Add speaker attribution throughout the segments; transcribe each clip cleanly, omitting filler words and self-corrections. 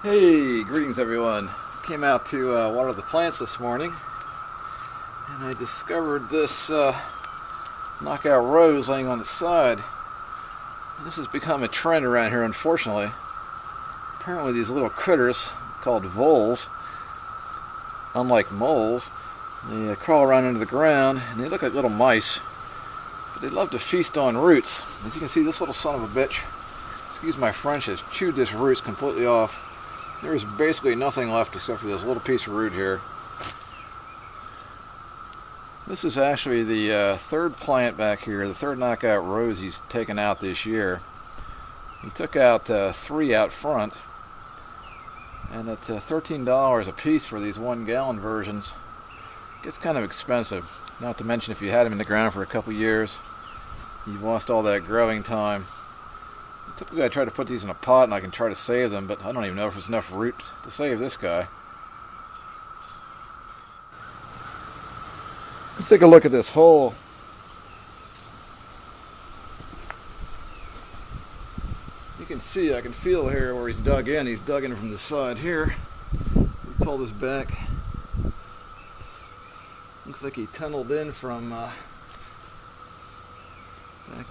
Speaker 1: Hey, greetings everyone. Came out to water the plants this morning and I discovered this knockout rose laying on the side. And this has become a trend around here, unfortunately. Apparently these little critters called voles, unlike moles, they crawl around into the ground and they look like little mice, but they love to feast on roots. As you can see, this little son of a bitch, excuse my French, has chewed this roots completely off. There's basically nothing left except for this little piece of root here. This is actually the third plant back here, the third knockout rose he's taken out this year. He took out 3 out front, and it's $13 a piece for these 1-gallon versions. It gets kind of expensive, not to mention if you had them in the ground for a couple years, you've lost all that growing time. Typically I try to put these in a pot and I can try to save them, but I don't even know if there's enough root to save this guy. Let's take a look at this hole. You can see, I can feel here where he's dug in. He's dug in from the side here. Pull this back. Looks like he tunneled in from back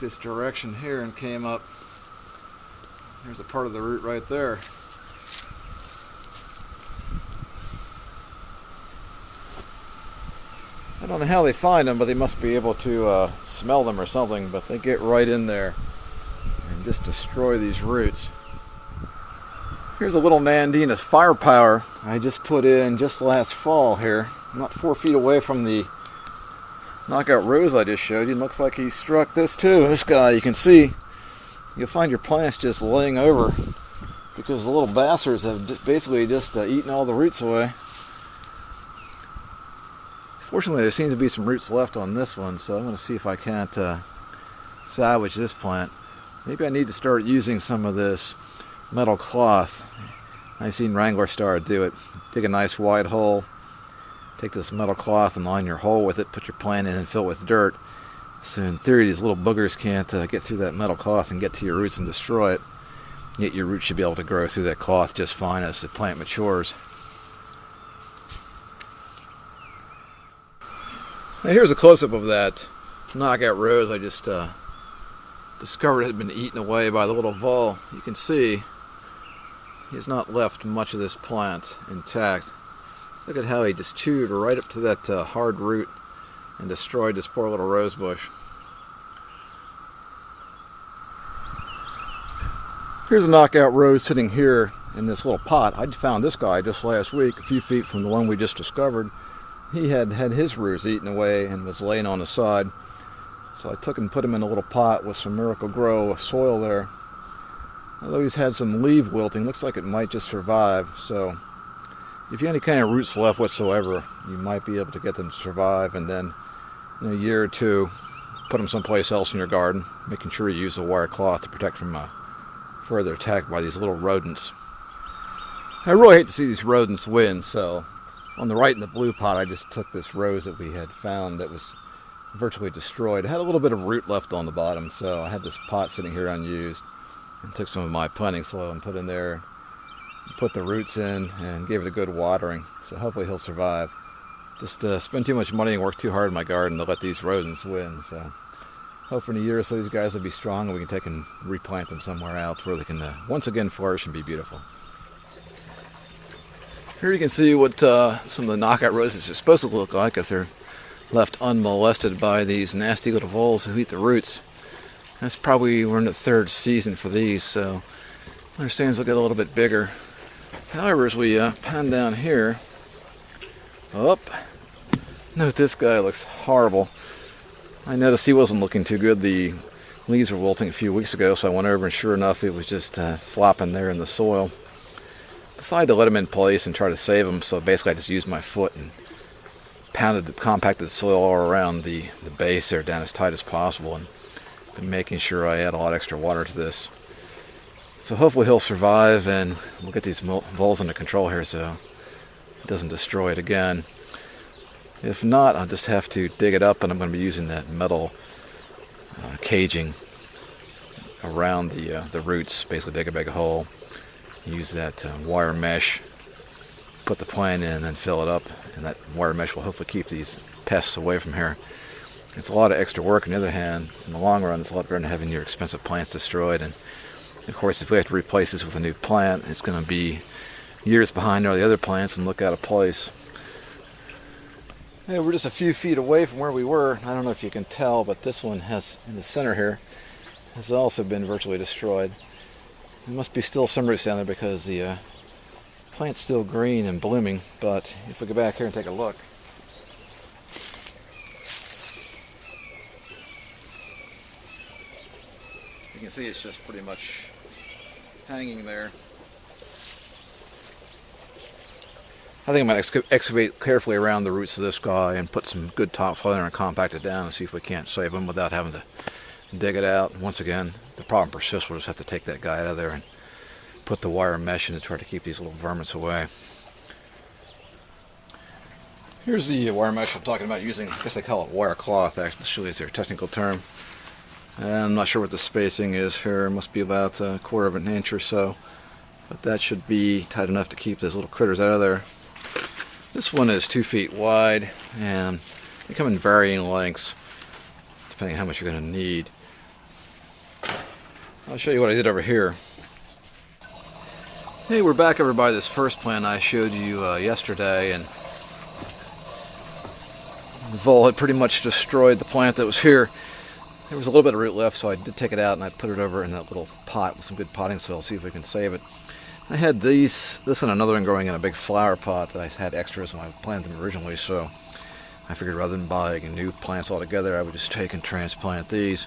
Speaker 1: this direction here and came up. There's a part of the root right there. I don't know how they find them, but they must be able to smell them or something, but they get right in there and just destroy these roots. Here's a little Nandinus firepower I just put in just last fall here. I'm not 4 feet away from the knockout rose I just showed you. It looks like he struck this too. This guy, you can see, you'll find your plants just laying over because the little bastards have basically just eaten all the roots away. Fortunately, there seems to be some roots left on this one, so I'm going to see if I can't salvage this plant. Maybe I need to start using some of this metal cloth. I've seen Wrangler Star do it. Dig a nice wide hole, take this metal cloth and line your hole with it, put your plant in and fill it with dirt. So in theory, these little boogers can't get through that metal cloth and get to your roots and destroy it. Yet your roots should be able to grow through that cloth just fine as the plant matures. Now here's a close-up of that knockout rose I just discovered had been eaten away by the little vole. You can see he has not left much of this plant intact. Look at how he just chewed right up to that hard root and destroyed this poor little rose bush. Here's a knockout rose sitting here in this little pot. I found this guy just last week, a few feet from the one we just discovered. He had his roots eaten away and was laying on the side. So I took and put him in a little pot with some Miracle Grow soil there. Although he's had some leaf wilting, looks like it might just survive. So if you have any kind of roots left whatsoever, you might be able to get them to survive, and then in a year or two, put them someplace else in your garden, making sure you use a wire cloth to protect from further attack by these little rodents. I really hate to see these rodents win, so on the right in the blue pot, I just took this rose that we had found that was virtually destroyed. It had a little bit of root left on the bottom, so I had this pot sitting here unused, and took some of my planting soil and put in there, put the roots in, and gave it a good watering, so hopefully he'll survive. Just spend too much money and work too hard in my garden to let these rodents win. So hopefully in a year or so these guys will be strong and we can take and replant them somewhere else where they can once again flourish and be beautiful. Here you can see what some of the knockout roses are supposed to look like if they're left unmolested by these nasty little voles who eat the roots. That's probably, we're in the 3rd season for these, so their stems will get a little bit bigger. However, as we pan down here, note this guy looks horrible. I noticed he wasn't looking too good. The leaves were wilting a few weeks ago, so I went over and sure enough it was just flopping there in the soil. Decided to let him in place and try to save him, so basically I just used my foot and compacted the soil all around the base there down as tight as possible, and been making sure I add a lot extra water to this. So hopefully he'll survive and we'll get these voles under control here so it doesn't destroy it again. If not, I'll just have to dig it up, and I'm going to be using that metal caging around the roots. Basically dig a big hole use that wire mesh, put the plant in and then fill it up, and that wire mesh will hopefully keep these pests away from here. It's a lot of extra work. On the other hand, in the long run, it's a lot better than having your expensive plants destroyed. And of course, if we have to replace this with a new plant, it's going to be years behind all the other plants and look out of place. Hey, we're just a few feet away from where we were. I don't know if you can tell, but this one has, in the center here, has also been virtually destroyed. There must be still some roots down there because the plant's still green and blooming. But if we go back here and take a look, you can see it's just pretty much hanging there. I think I'm going to excavate carefully around the roots of this guy and put some good topsoil in and compact it down and see if we can't save him without having to dig it out. And once again, if the problem persists, we'll just have to take that guy out of there and put the wire mesh in to try to keep these little vermins away. Here's the wire mesh I'm talking about using. I guess they call it wire cloth, actually is their technical term. And I'm not sure what the spacing is here. It must be about a quarter of an inch or so. But that should be tight enough to keep those little critters out of there. This one is 2 feet wide, and they come in varying lengths depending on how much you're going to need. I'll show you what I did over here. Hey, we're back over by this first plant I showed you yesterday, and the vole had pretty much destroyed the plant that was here. There was a little bit of root left, so I did take it out and I put it over in that little pot with some good potting soil, see if we can save it. I had this and another one growing in a big flower pot that I had extras when I planted them originally, so I figured rather than buying new plants altogether, I would just take and transplant these.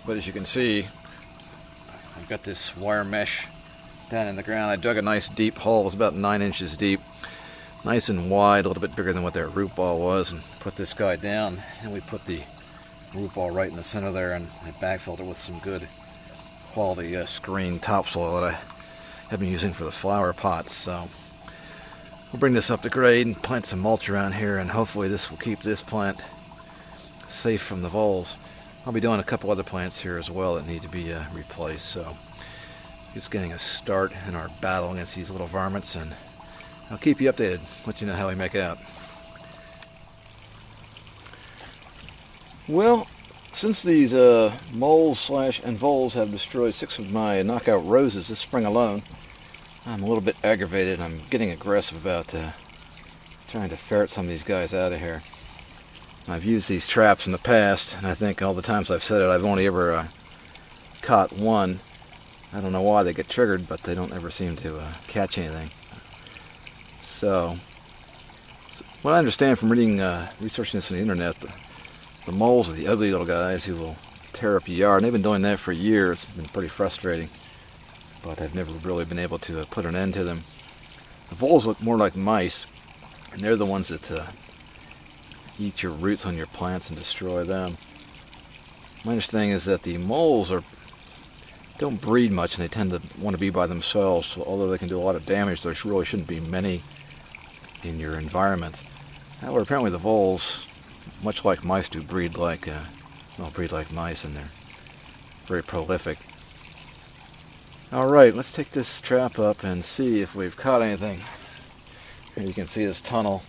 Speaker 1: But as you can see, I've got this wire mesh down in the ground. I dug a nice deep hole. It was about 9 inches deep, nice and wide, a little bit bigger than what their root ball was, and put this guy down, and we put the root ball right in the center there, and I backfilled it with some good quality screen topsoil that I have been using for the flower pots. So we'll bring this up to grade and plant some mulch around here, and hopefully this will keep this plant safe from the voles. I'll be doing a couple other plants here as well that need to be replaced. So just getting a start in our battle against these little varmints, and I'll keep you updated, let you know how we make out. Well, since these moles and voles have destroyed 6 of my knockout roses this spring alone, I'm a little bit aggravated. I'm getting aggressive about trying to ferret some of these guys out of here. I've used these traps in the past, and I think all the times I've said it, I've only ever caught one. I don't know why they get triggered, but they don't ever seem to catch anything. So what I understand from reading, researching this on the internet, the moles are the ugly little guys who will tear up your yard. And they've been doing that for years. It's been pretty frustrating, but I've never really been able to put an end to them. The voles look more like mice, and they're the ones that eat your roots on your plants and destroy them. My understanding is that the moles don't breed much, and they tend to want to be by themselves. So although they can do a lot of damage, there really shouldn't be many in your environment. However, apparently the voles, much like mice do, breed like mice, and they're very prolific. Alright, let's take this trap up and see if we've caught anything. Here you can see this tunnel.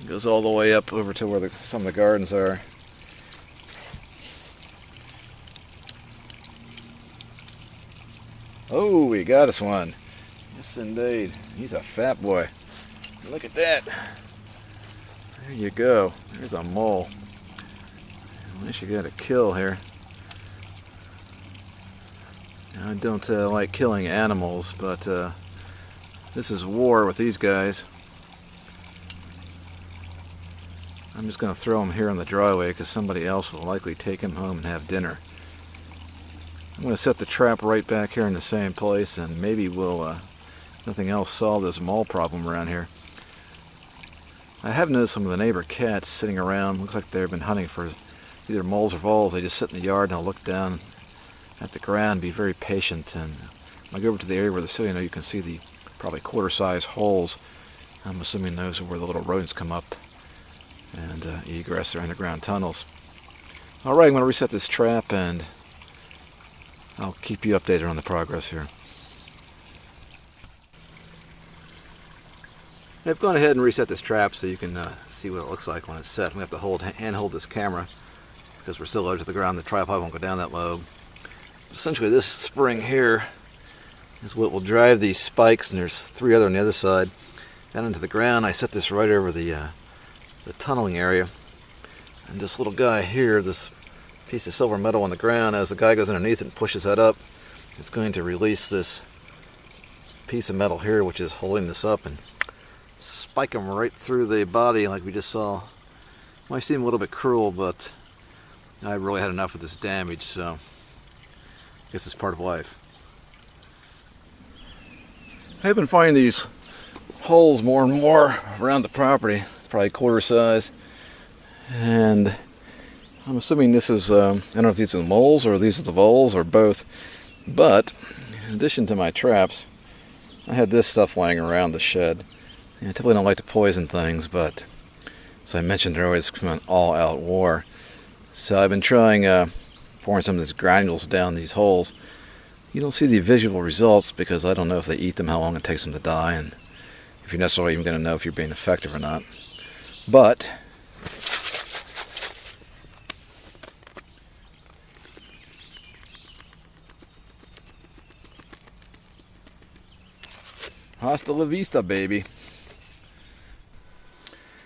Speaker 1: It goes all the way up over to where some of the gardens are. Oh, we got us one. Yes, indeed. He's a fat boy. Look at that. There you go. There's a mole. At least you got a kill here. I don't like killing animals, but this is war with these guys. I'm just going to throw him here in the driveway because somebody else will likely take him home and have dinner. I'm going to set the trap right back here in the same place, and maybe we'll, if nothing else, solve this mole problem around here. I have noticed some of the neighbor cats sitting around. Looks like they've been hunting for either moles or voles. They just sit in the yard and they'll look down at the ground, be very patient. And when I go over to the area where they're sitting, you can see the probably quarter-size holes. I'm assuming those are where the little rodents come up and egress their underground tunnels. Alright, I'm going to reset this trap, and I'll keep you updated on the progress here. I've gone ahead and reset this trap so you can see what it looks like when it's set. We have to hand hold this camera because we're so low to the ground. The tripod won't go down that low. Essentially, this spring here is what will drive these spikes, and there's 3 other on the other side, down into the ground. I set this right over the tunneling area, and this little guy here, this piece of silver metal on the ground, as the guy goes underneath it and pushes that up, it's going to release this piece of metal here, which is holding this up, and spike them right through the body like we just saw. Might seem a little bit cruel, but I really had enough of this damage, so I guess it's part of life. I've been finding these holes more and more around the property, probably quarter size, and I'm assuming this is, I don't know if these are the moles or these are the voles or both, but in addition to my traps, I had this stuff lying around the shed. I typically don't like to poison things, but as I mentioned earlier, it's an all-out war. So I've been trying pouring some of these granules down these holes. You don't see the visual results because I don't know if they eat them, how long it takes them to die, and if you're necessarily even going to know if you're being effective or not. But hasta la vista, baby.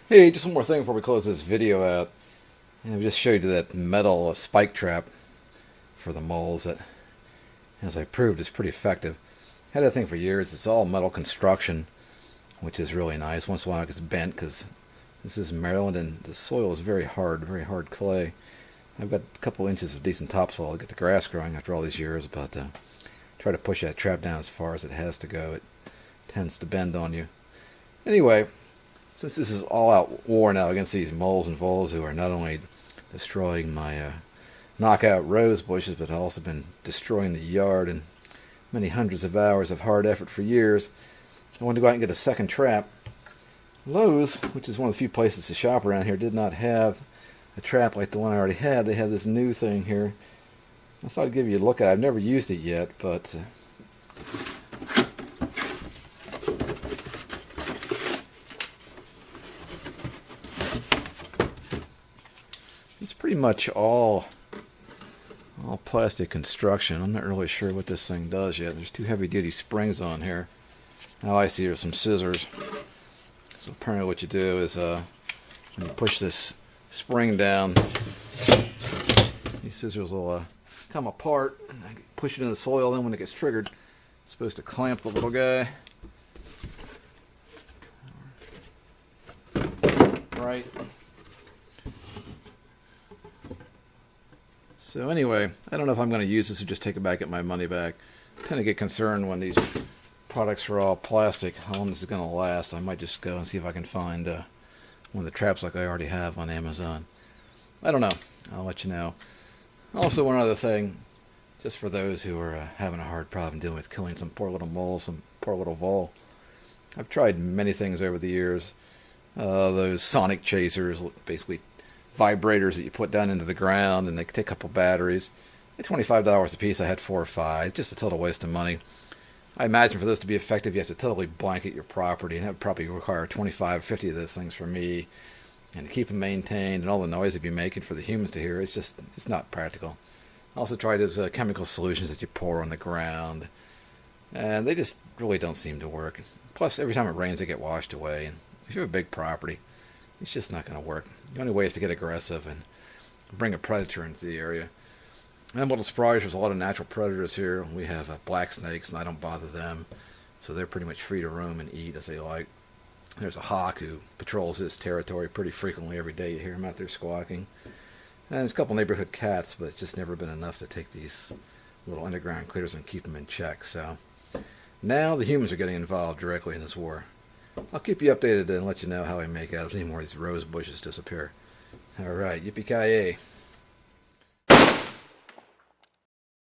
Speaker 1: Hey, just one more thing before we close this video out. I just showed you that metal spike trap for the moles that, as I proved, is pretty effective. Had that thing for years. It's all metal construction, which is really nice. Once in a while it gets bent because this is Maryland and the soil is very hard clay. I've got a couple inches of decent topsoil to get the grass growing after all these years, but try to push that trap down as far as it has to go. It tends to bend on you. Anyway, since this is all-out war now against these moles and voles who are not only destroying my knockout rose bushes, but also been destroying the yard and many hundreds of hours of hard effort for years, I wanted to go out and get a second trap. Lowe's, which is one of the few places to shop around here, did not have a trap like the one I already had. They have this new thing here. I thought I'd give you a look at it. I've never used it yet, but it's pretty much all plastic construction. I'm not really sure what this thing does yet. There's 2 heavy-duty springs on here. Now I see there's some scissors. So apparently what you do is when you push this spring down, these scissors will come apart and push it in the soil. Then when it gets triggered, it's supposed to clamp the little guy. Right. So anyway, I don't know if I'm going to use this or just take it back, get my money back. I tend to get concerned when these products are all plastic, how long this is going to last. I might just go and see if I can find one of the traps like I already have on Amazon. I don't know. I'll let you know. Also, one other thing, just for those who are having a hard problem dealing with killing some poor little mole, some poor little vole. I've tried many things over the years. Those sonic chasers, basically vibrators that you put down into the ground, and they take a couple batteries. At $25 a piece, I had 4 or 5. It's just a total waste of money. I imagine for this to be effective, you have to totally blanket your property, and that would probably require 25, 50 of those things for me, and to keep them maintained, and all the noise it'd be making for the humans to hear. It's not practical. I also tried those chemical solutions that you pour on the ground, and they just really don't seem to work. Plus, every time it rains, they get washed away, and if you have a big property, it's just not going to work. The only way is to get aggressive and bring a predator into the area. And I'm a little surprised there's a lot of natural predators here. We have black snakes, and I don't bother them, so they're pretty much free to roam and eat as they like. There's a hawk who patrols this territory pretty frequently every day. You hear him out there squawking. And there's a couple neighborhood cats, but it's just never been enough to take these little underground critters and keep them in check. So now the humans are getting involved directly in this war. I'll keep you updated and let you know how I make out if any more of these rose bushes disappear. Alright, yippee-ki-yay.